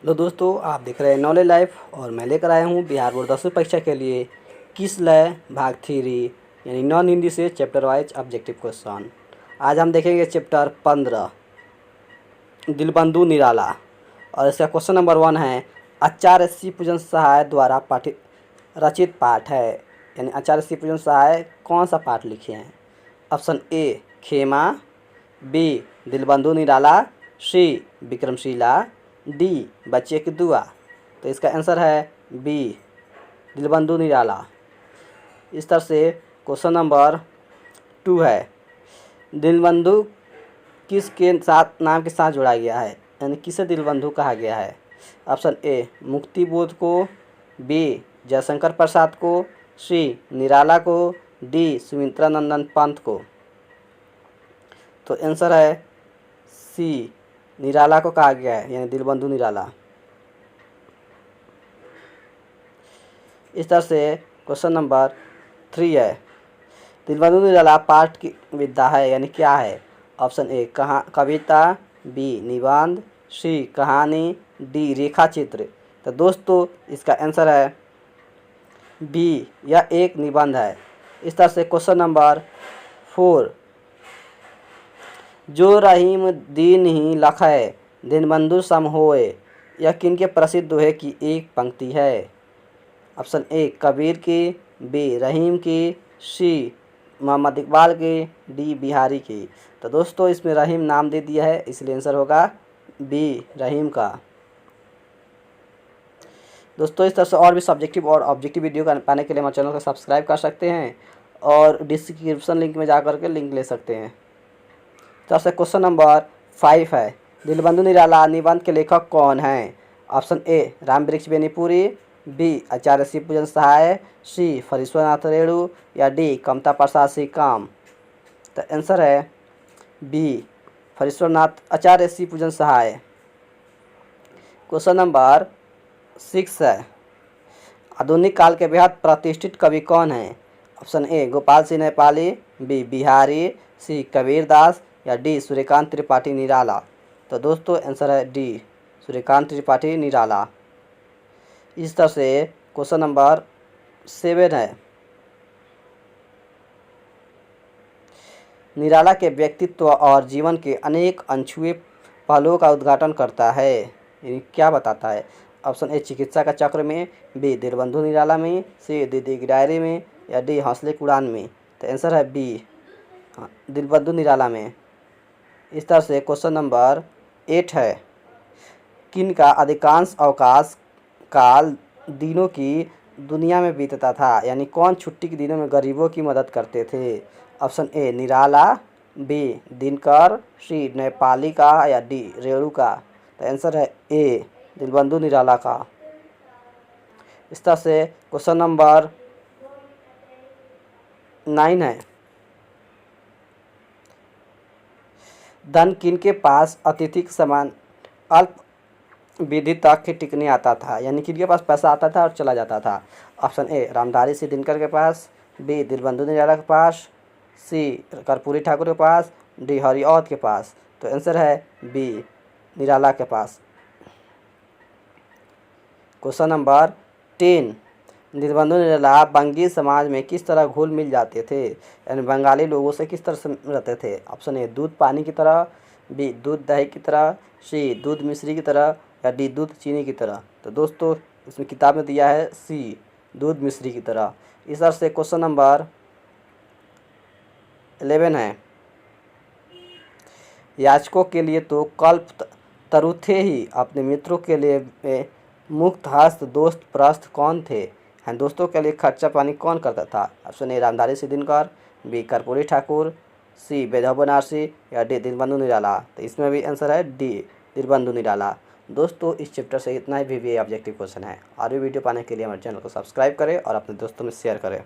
Hello दोस्तों, आप देख रहे हैं नॉलेज लाइफ और मैं लेकर आया हूँ बिहार बोर्ड 10वीं परीक्षा के लिए किस लय भाग 3 यानी नॉन हिंदी से चैप्टर वाइज ऑब्जेक्टिव क्वेश्चन। आज हम देखेंगे चैप्टर 15 दिलबंधु निराला और इसका क्वेश्चन नंबर 1 है आचार्य सी पूजन सहाय द्वारा रचित पाठ है। यानी आचार्य सी पूजन सहाय कौन सा पाठ लिखे हैं? ऑप्शन ए खेमा, बी दिलबंधु निराला, सी विक्रमशिला, डी बच्चे की दुआ। तो इसका आंसर है बी दिलबंधु निराला। इस तरह से क्वेश्चन नंबर 2 है दिलबंधु किसके साथ नाम के साथ जोड़ा गया है, यानी किसे दिलबंधु कहा गया है? ऑप्शन ए मुक्ति बोध को, बी जयशंकर प्रसाद को, सी निराला को, डी सुमित्रा नंदन पंत को। तो आंसर है सी निराला को कहा गया है, यानी दिलबंधु निराला। इस तरह से क्वेश्चन नंबर 3 है दिलबंधु निराला पाठ की विधा है, यानी क्या है? ऑप्शन ए कविता, बी निबंध, सी कहानी, डी रेखा चित्र। तो दोस्तों इसका आंसर है बी, यह एक निबंध है। इस तरह से क्वेश्चन नंबर 4 जो रहीम दीन ही लखै दीनबंधु सम होए, यह किनके प्रसिद्ध दोहे की एक पंक्ति है? ऑप्शन ए कबीर की, बी रहीम की, सी मोहम्मद इकबाल की, डी बिहारी की। तो दोस्तों इसमें रहीम नाम दे दिया है, इसलिए आंसर होगा बी रहीम का। दोस्तों इस तरह से और भी सब्जेक्टिव और ऑब्जेक्टिव वीडियो पाने के लिए हमारे चैनल को सब्सक्राइब कर सकते हैं और डिस्क्रिप्शन लिंक में जा करके लिंक ले सकते हैं। तरह से क्वेश्चन नंबर 5 है दिलबंधु निराला निबंध के लेखक कौन हैं? Option A Ramvriksh Benipuri, B Acharya C Pujan Sahay, सी फरीश्वरनाथ रेणु, या डी कमता प्रसाद श्रीकाम। तो आंसर है बी फरीश्वरनाथ आचार्य सी पूजन सहाय। क्वेश्चन नंबर 6 है आधुनिक काल के बेहद प्रतिष्ठित कवि कौन हैं? Option A Gopal Singh Nepali, B Bihari, C Kabirdas, या डी सूर्यकांत त्रिपाठी निराला। तो दोस्तों आंसर है डी सूर्यकांत त्रिपाठी निराला। इस तरह से क्वेश्चन नंबर 7 है निराला के व्यक्तित्व और जीवन के अनेक अनछुए पहलुओं का उद्घाटन करता है, यानी क्या बताता है? ऑप्शन ए चिकित्सा का चक्र में, बी दिलबंधु निराला में, सी दीदी की डायरी में, या डी हौसले की उड़ान में। तो आंसर है बी दिलबंधु निराला में। इस तरह से क्वेश्चन नंबर 8 है किन का अधिकांश अवकाश काल दिनों की दुनिया में बीतता था, यानी कौन छुट्टी के दिनों में गरीबों की मदद करते थे? Option A Nirala, B Dinkar, C Nepali का, या डी रेणु का। तो आंसर है ए दिलबंधु निराला का। इस तरह से क्वेश्चन नंबर 9 है धन किनके पास अतिथि के समान अल्प विधि तक ही टिकने आता था, यानी किनके पास पैसा आता था और चला जाता था? ऑप्शन ए रामधारी सिंह दिनकर के पास, बी दिलबंधु निराला के पास, सी कर्पूरी ठाकुर के पास, डी हरिऔध के पास। तो आंसर है बी निराला के पास। क्वेश्चन नंबर 10 दिलबंधु निराला बंगी समाज में किस तरह घुल मिल जाते थे, यानी बंगाली लोगों से किस तरह से रहते थे? ऑप्शन ए दूध पानी की तरह, बी दूध दही की तरह, सी दूध मिश्री की तरह, या डी दूध चीनी की तरह। तो दोस्तों इसमें किताब में दिया है सी दूध मिश्री की तरह। इस तरह से क्वेश्चन नंबर 11 है याचकों के लिए तो कल्प तरु थे ही, अपने मित्रों के लिए मुक्त हस्त दोस्त प्रस्थ कौन थे? हैं दोस्तों के लिए खर्चा पानी कौन करता था? Option A Ramdhari Singh Dinkar, B Karpoori Thakur, C Bedhab Banarasi, या डी दिलबंधु निराला। तो इसमें भी आंसर है डी दिलबंधु निराला। दोस्तों इस चैप्टर से इतना ही भी ऑब्जेक्टिव क्वेश्चन है। और भी वीडियो पाने के लिए हमारे चैनल को सब्सक्राइब करें और अपने दोस्तों में शेयर करें।